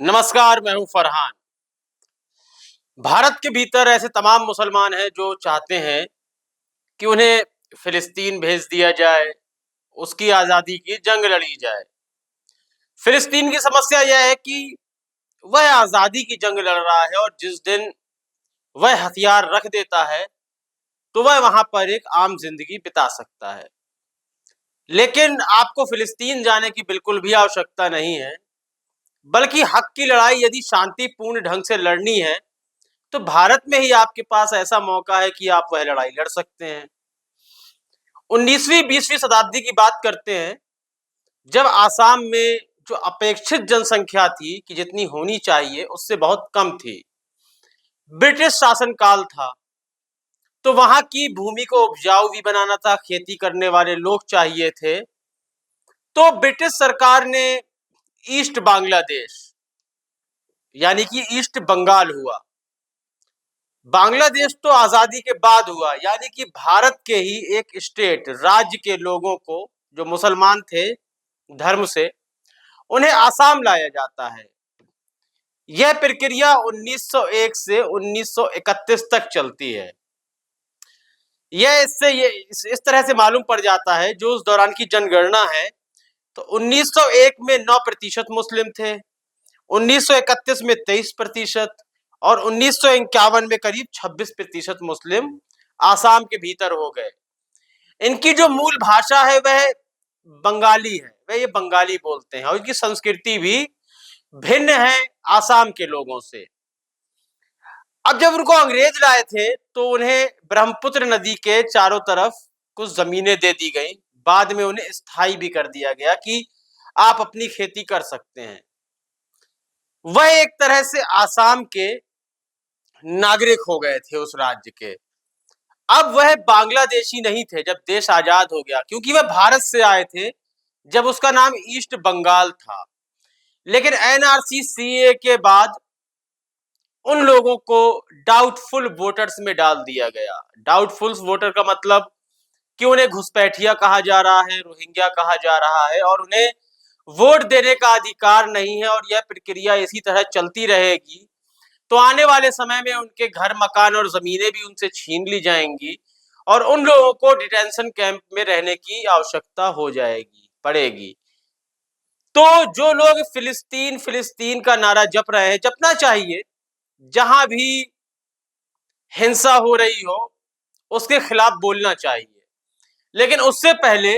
नमस्कार, मैं हूं फरहान। भारत के भीतर ऐसे तमाम मुसलमान हैं जो चाहते हैं कि उन्हें फिलिस्तीन भेज दिया जाए, उसकी आज़ादी की जंग लड़ी जाए। फिलिस्तीन की समस्या यह है कि वह आज़ादी की जंग लड़ रहा है और जिस दिन वह हथियार रख देता है, तो वह वहां पर एक आम जिंदगी बिता सकता है। लेकिन आपको फिलिस्तीन जाने की बिल्कुल भी आवश्यकता नहीं है, बल्कि हक की लड़ाई यदि शांतिपूर्ण ढंग से लड़नी है, तो भारत में ही आपके पास ऐसा मौका है कि आप वह लड़ाई लड़ सकते हैं। 19वीं-20वीं शताब्दी की बात करते हैं, जब आसाम में जो अपेक्षित जनसंख्या थी कि जितनी होनी चाहिए उससे बहुत कम थी। ब्रिटिश शासन काल था, तो वहां की भूमि को उपजाऊ भी बनाना था, खेती करने वाले लोग चाहिए थे। तो ब्रिटिश सरकार ने ईस्ट बांग्लादेश यानी कि ईस्ट बंगाल हुआ। बांग्लादेश तो आजादी के बाद हुआ, यानी कि भारत के ही एक स्टेट राज्य के लोगों को जो मुसलमान थे धर्म से, उन्हें आसाम लाया जाता है। यह प्रक्रिया 1901 से 1931 तक चलती है। यह इससे ये इस तरह से मालूम पड़ जाता है, जो उस दौरान की जनगणना है, तो 1901 में 9% मुस्लिम थे, 1931 में 23% और 1951 में करीब 26% मुस्लिम आसाम के भीतर हो गए। इनकी जो मूल भाषा है वह बंगाली है, वह ये बंगाली बोलते हैं और इनकी संस्कृति भी भिन्न है आसाम के लोगों से। अब जब उनको अंग्रेज लाए थे तो उन्हें ब्रह्मपुत्र नदी के चारों तरफ कुछ जमीनें दे दी गई। बाद में उन्हें स्थायी भी कर दिया गया कि आप अपनी खेती कर सकते हैं। वह एक तरह से आसाम के नागरिक हो गए थे उस राज्य के। अब वह बांग्लादेशी नहीं थे जब देश आजाद हो गया, क्योंकि वह भारत से आए थे जब उसका नाम ईस्ट बंगाल था। लेकिन एनआरसी सीए के बाद उन लोगों को डाउटफुल वोटर्स में डाल दिया गया। डाउटफुल वोटर का मतलब कि उन्हें घुसपैठिया कहा जा रहा है, रोहिंग्या कहा जा रहा है और उन्हें वोट देने का अधिकार नहीं है। और यह प्रक्रिया इसी तरह चलती रहेगी तो आने वाले समय में उनके घर मकान और जमीनें भी उनसे छीन ली जाएंगी और उन लोगों को डिटेंशन कैंप में रहने की आवश्यकता हो जाएगी पड़ेगी। तो जो लोग फिलिस्तीन फिलिस्तीन का नारा जप रहे हैं, जपना चाहिए। जहां भी हिंसा हो रही हो उसके खिलाफ बोलना चाहिए, लेकिन उससे पहले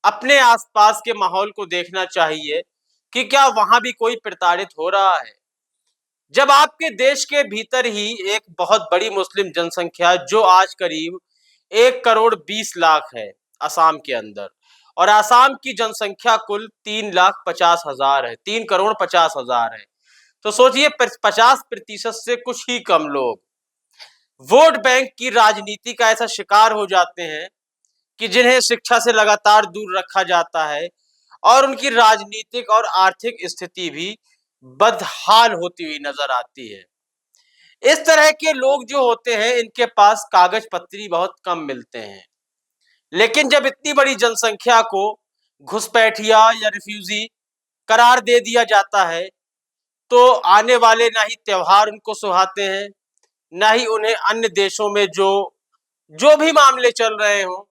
अपने आसपास के माहौल को देखना चाहिए कि क्या वहां भी कोई प्रताड़ित हो रहा है। जब आपके देश के भीतर ही एक बहुत बड़ी मुस्लिम जनसंख्या, जो आज करीब 1,20,00,000 है असम के अंदर, और असम की जनसंख्या कुल 3,50,000 है, 3,50,000 है, तो सोचिए 50% से कुछ ही कम लोग वोट बैंक की राजनीति का ऐसा शिकार हो जाते हैं कि जिन्हें शिक्षा से लगातार दूर रखा जाता है और उनकी राजनीतिक और आर्थिक स्थिति भी बदहाल होती हुई नजर आती है। इस तरह के लोग जो होते हैं इनके पास कागज पत्री बहुत कम मिलते हैं, लेकिन जब इतनी बड़ी जनसंख्या को घुसपैठिया या रिफ्यूजी करार दे दिया जाता है तो आने वाले ना ही त्योहार उनको सुहाते हैं, ना ही उन्हें अन्य देशों में जो जो भी मामले चल रहे हों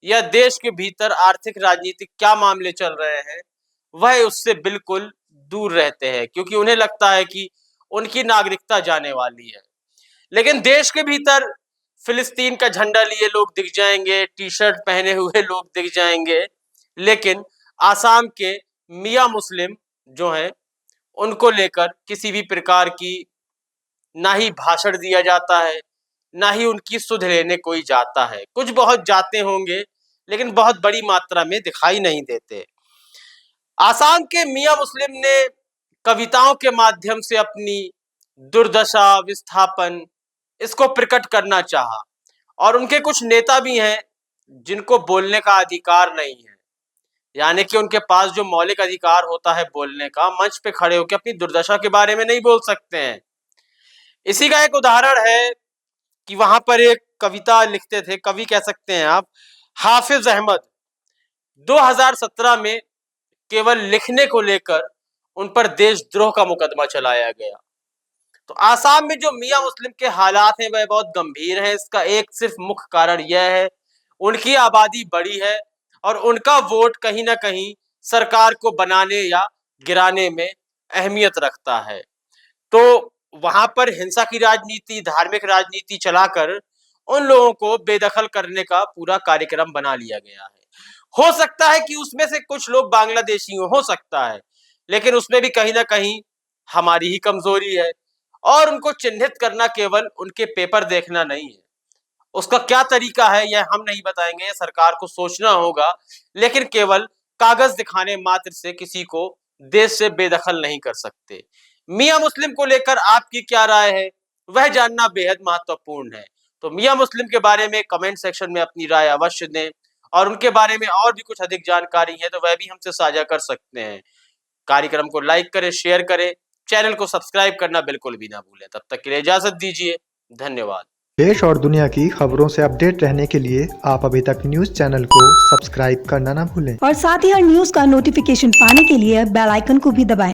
या देश के भीतर आर्थिक राजनीतिक क्या मामले चल रहे हैं वह उससे बिल्कुल दूर रहते हैं, क्योंकि उन्हें लगता है कि उनकी नागरिकता जाने वाली है। लेकिन देश के भीतर फिलिस्तीन का झंडा लिए लोग दिख जाएंगे, टी शर्ट पहने हुए लोग दिख जाएंगे, लेकिन आसाम के मियां मुस्लिम जो हैं उनको लेकर किसी भी प्रकार की ना ही भाषण दिया जाता है, ना ही उनकी सुध लेने कोई जाता है। कुछ बहुत जाते होंगे लेकिन बहुत बड़ी मात्रा में दिखाई नहीं देते। आसाम के मियां मुस्लिम ने कविताओं के माध्यम से अपनी दुर्दशा विस्थापन इसको प्रकट करना चाहा, और उनके कुछ नेता भी हैं जिनको बोलने का अधिकार नहीं है, यानी कि उनके पास जो मौलिक अधिकार होता है बोलने का, मंच पे खड़े होकर अपनी दुर्दशा के बारे में नहीं बोल सकते हैं। इसी का एक उदाहरण है कि वहां पर एक कविता लिखते थे, कवि कह सकते हैं आप, हाफिज अहमद। 2017 में केवल लिखने को लेकर उन पर देशद्रोह का मुकदमा चलाया गया। तो आसाम में जो मियां मुस्लिम के हालात हैं वह बहुत गंभीर हैं। इसका एक सिर्फ मुख्य कारण यह है, उनकी आबादी बड़ी है और उनका वोट कहीं ना कहीं सरकार को बनाने या गिराने में अहमियत रखता है। तो वहां पर हिंसा की राजनीति, धार्मिक राजनीति चलाकर उन लोगों को बेदखल करने का पूरा कार्यक्रम बना लिया गया है। हो सकता है कि उसमें से कुछ लोग बांग्लादेशी हो सकता है, लेकिन उसमें भी कहीं ना कहीं हमारी ही कमजोरी है। और उनको चिन्हित करना केवल उनके पेपर देखना नहीं है, उसका क्या तरीका है यह हम नहीं बताएंगे, यह सरकार को सोचना होगा। लेकिन केवल कागज दिखाने मात्र से किसी को देश से बेदखल नहीं कर सकते। मियां मुस्लिम को लेकर आपकी क्या राय है वह जानना बेहद महत्वपूर्ण है। तो मियां मुस्लिम के बारे में कमेंट सेक्शन में अपनी राय अवश्य दें, और उनके बारे में और भी कुछ अधिक जानकारी है तो वह भी हमसे साझा कर सकते हैं। कार्यक्रम को लाइक करें, शेयर करें, चैनल को सब्सक्राइब करना बिल्कुल भी ना भूलें। तब तक के लिए इजाजत दीजिए, धन्यवाद। देश और दुनिया की खबरों से अपडेट रहने के लिए आप अभी तक न्यूज चैनल को सब्सक्राइब करना ना भूलें और साथ ही हर न्यूज का नोटिफिकेशन पाने के लिए बेल आइकन को भी दबाएं।